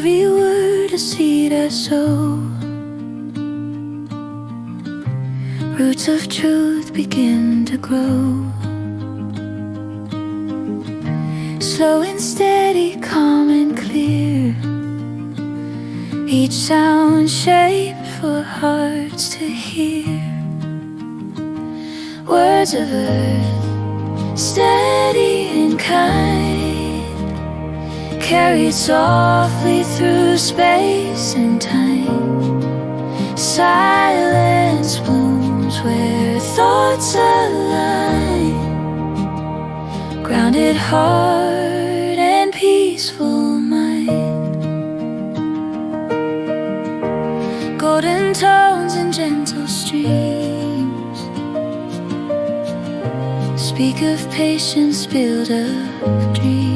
every word a seed I sow. Roots of truth begin to grow. Slow and steady, calm and clear, each sound shaped for hearts to hear. Words of earth, steady and kind, carried softly through space and time. Silence blooms where thoughts align. Grounded heart and peaceful mind. Golden tones and gentle streams speak of patience built of dreams.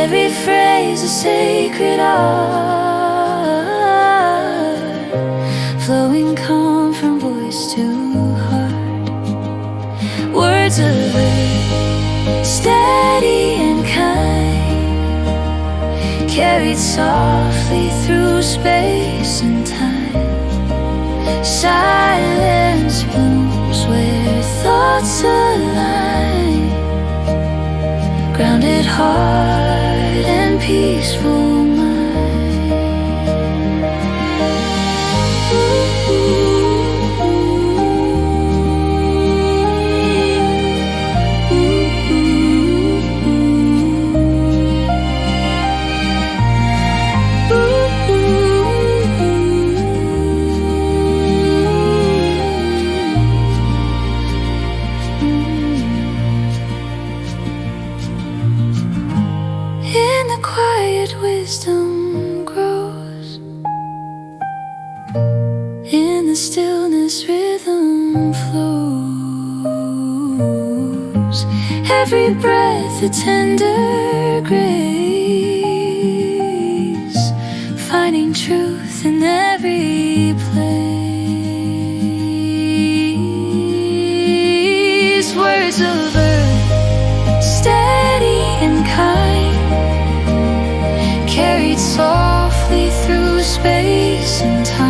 Every phrase a sacred art, flowing calm from voice to heart. Words of earth, steady and kind, carried softly through space and time. Silence blooms where thoughts align. Grounded heart and peaceful mind. In the quiet wisdom grows, in the stillness rhythm flows. Every breath a tender grace, finding truth in every place. Words of earth, steady and kind, carried softly through space and time.